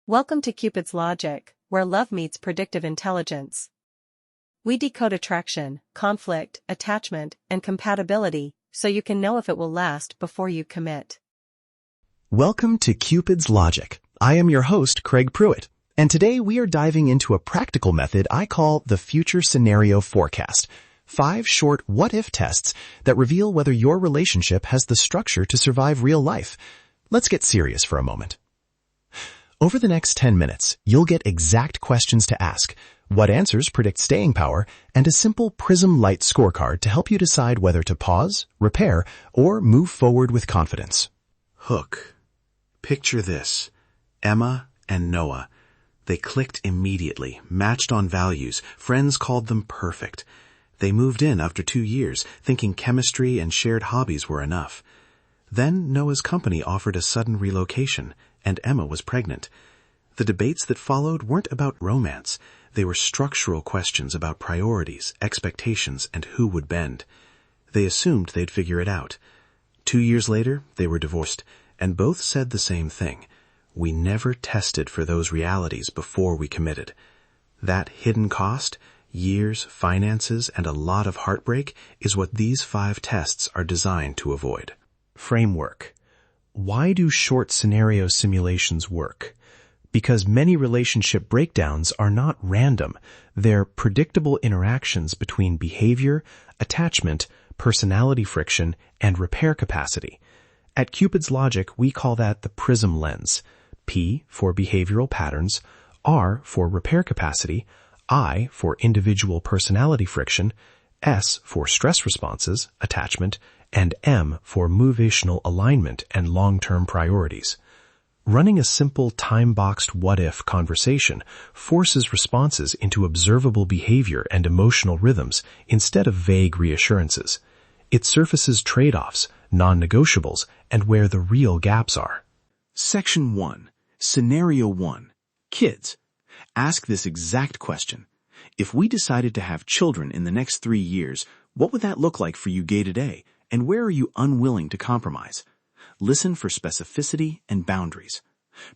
Welcome to Cupid's Logic, where love meets predictive intelligence. We decode attraction, conflict, attachment, and compatibility, so you can know if it will last before you commit. Welcome to Cupid's Logic. I am your host, Craig Pruitt, and today we are diving into a practical method I call the Future Scenario Forecast. 5 short what-if tests that reveal whether your relationship has the structure to survive real life. Let's get serious for a moment. Over the next 10 minutes, you'll get exact questions to ask, what answers predict staying power, and a simple PRISM light scorecard to help you decide whether to pause, repair, or move forward with confidence. Hook. Picture this. Emma and Noah. They clicked immediately, matched on values. Friends called them perfect. They moved in after 2 years, thinking chemistry and shared hobbies were enough. Then Noah's company offered a sudden relocation, and Emma was pregnant. The debates that followed weren't about romance. They were structural questions about priorities, expectations, and who would bend. They assumed they'd figure it out. 2 years later, they were divorced, and both said the same thing. We never tested for those realities before we committed. That hidden cost, years, finances, and a lot of heartbreak is what these 5 tests are designed to avoid. Framework. Why do short scenario simulations work? Because many relationship breakdowns are not random. They're predictable interactions between behavior, attachment, personality friction, and repair capacity. At Cupid's Logic, we call that the PRISM lens. P for behavioral patterns, R for repair capacity, I for individual personality friction, S for stress responses, attachment, and M for motivational alignment and long-term priorities. Running a simple time-boxed what-if conversation forces responses into observable behavior and emotional rhythms instead of vague reassurances. It surfaces trade-offs, non-negotiables, and where the real gaps are. Section 1. Scenario 1. Kids. Ask this exact question. If we decided to have children in the next 3 years, what would that look like for you day to day? And where are you unwilling to compromise? Listen for specificity and boundaries.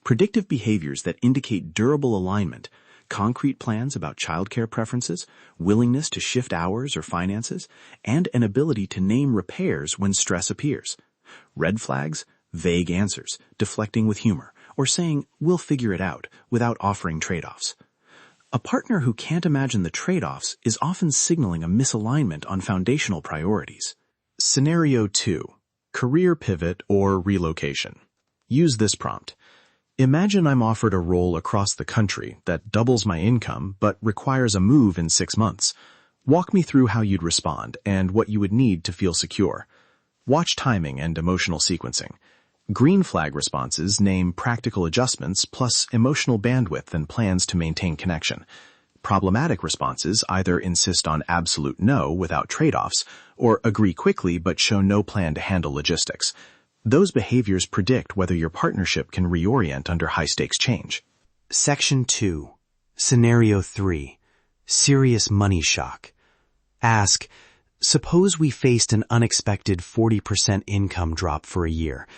Predictive behaviors that indicate durable alignment, concrete plans about childcare preferences, willingness to shift hours or finances, and an ability to name repairs when stress appears. Red flags, vague answers, deflecting with humor, or saying, we'll figure it out, without offering trade-offs. A partner who can't imagine the trade-offs is often signaling a misalignment on foundational priorities. Scenario 2. Career pivot or relocation. Use this prompt. Imagine I'm offered a role across the country that doubles my income but requires a move in 6 months. Walk me through how you'd respond and what you would need to feel secure. Watch timing and emotional sequencing. Green flag responses name practical adjustments plus emotional bandwidth and plans to maintain connection. Problematic responses either insist on absolute no without trade-offs or agree quickly but show no plan to handle logistics. Those behaviors predict whether your partnership can reorient under high-stakes change. Section 2. Scenario 3. Serious money shock. Ask, suppose we faced an unexpected 40% income drop for a year.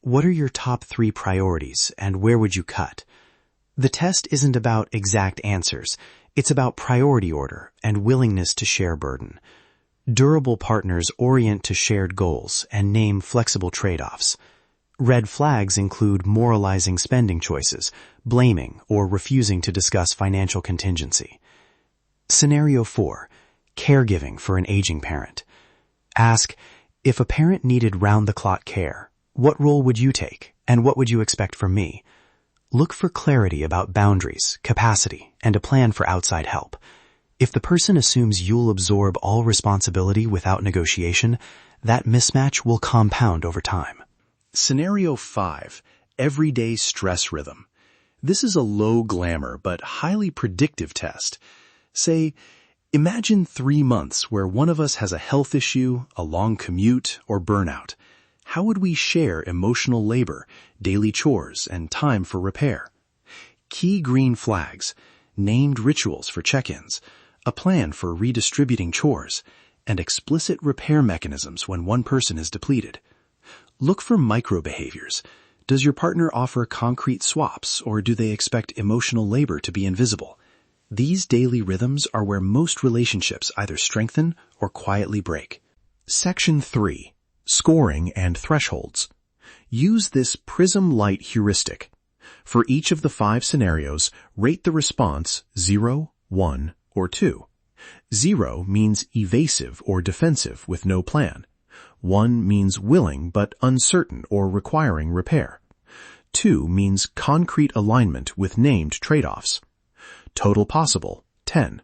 What are your top 3 priorities and where would you cut? The test isn't about exact answers. It's about priority order and willingness to share burden. Durable partners orient to shared goals and name flexible trade-offs. Red flags include moralizing spending choices, blaming, or refusing to discuss financial contingency. Scenario 4. Caregiving for an aging parent. Ask, if a parent needed round-the-clock care, what role would you take, and what would you expect from me? Look for clarity about boundaries, capacity, and a plan for outside help. If the person assumes you'll absorb all responsibility without negotiation, that mismatch will compound over time. Scenario 5. Everyday stress rhythm. This is a low glamour but highly predictive test. Say, imagine 3 months where one of us has a health issue, a long commute, or burnout. How would we share emotional labor, daily chores, and time for repair? Key green flags, named rituals for check-ins, a plan for redistributing chores, and explicit repair mechanisms when one person is depleted. Look for micro behaviors, Does your partner offer concrete swaps, or do they expect emotional labor to be invisible? These daily rhythms are where most relationships either strengthen or quietly break. Section 3. Scoring and thresholds. Use this PRISM light heuristic. For each of the 5 scenarios, rate the response 0, 1, or 2. 0 means evasive or defensive with no plan. 1 means willing but uncertain or requiring repair. 2 means concrete alignment with named trade-offs. Total possible, 10.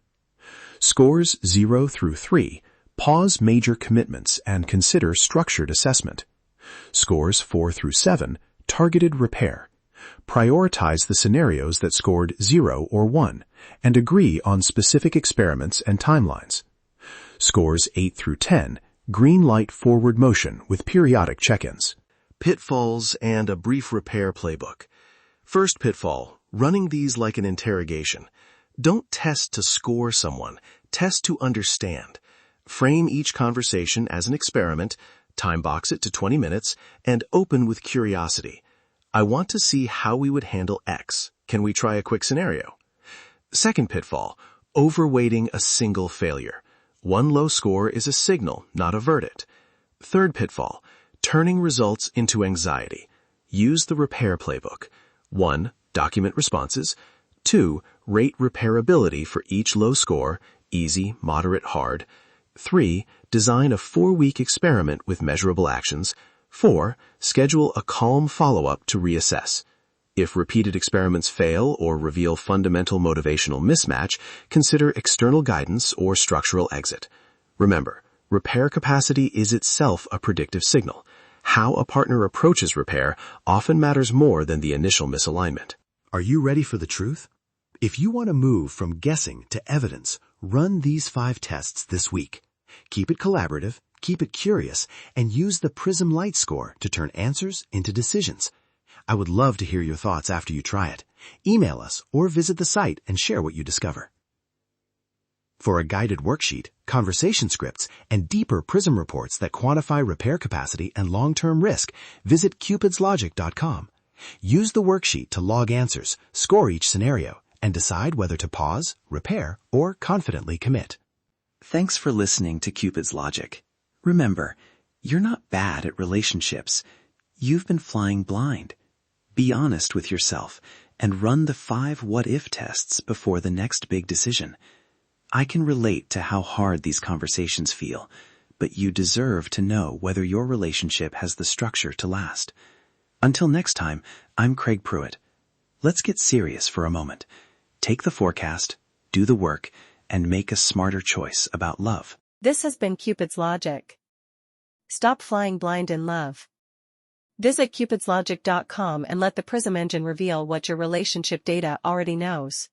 Scores 0 through 3. Pause major commitments and consider structured assessment. Scores 4 through 7. Targeted repair. Prioritize the scenarios that scored 0 or 1 and agree on specific experiments and timelines. Scores 8 through 10. Green light forward motion with periodic check-ins. Pitfalls and a brief repair playbook. First pitfall, running these like an interrogation. Don't test to score someone, test to understand. Frame each conversation as an experiment, time box it to 20 minutes, and open with curiosity. I want to see how we would handle X. Can we try a quick scenario? Second pitfall, overweighting a single failure. One low score is a signal, not a verdict. Third pitfall, turning results into anxiety. Use the repair playbook. 1. Document responses. 2. Rate repairability for each low score, easy, moderate, hard. 3. Design a 4-week experiment with measurable actions. 4. Schedule a calm follow-up to reassess. If repeated experiments fail or reveal fundamental motivational mismatch, consider external guidance or structural exit. Remember, repair capacity is itself a predictive signal. How a partner approaches repair often matters more than the initial misalignment. Are you ready for the truth? If you want to move from guessing to evidence, run these 5 tests this week. Keep it collaborative, keep it curious, and use the PRISM Light Score to turn answers into decisions. I would love to hear your thoughts after you try it. Email us or visit the site and share what you discover. For a guided worksheet, conversation scripts, and deeper PRISM reports that quantify repair capacity and long-term risk, visit cupidslogic.com. Use the worksheet to log answers, score each scenario, and decide whether to pause, repair, or confidently commit. Thanks for listening to Cupid's Logic. Remember, you're not bad at relationships. You've been flying blind. Be honest with yourself and run the 5 what-if tests before the next big decision. I can relate to how hard these conversations feel, but you deserve to know whether your relationship has the structure to last. Until next time, I'm Craig Pruitt. Let's get serious for a moment. Take the forecast, do the work, and make a smarter choice about love. This has been Cupid's Logic. Stop flying blind in love. Visit cupidslogic.com and let the PRISM engine reveal what your relationship data already knows.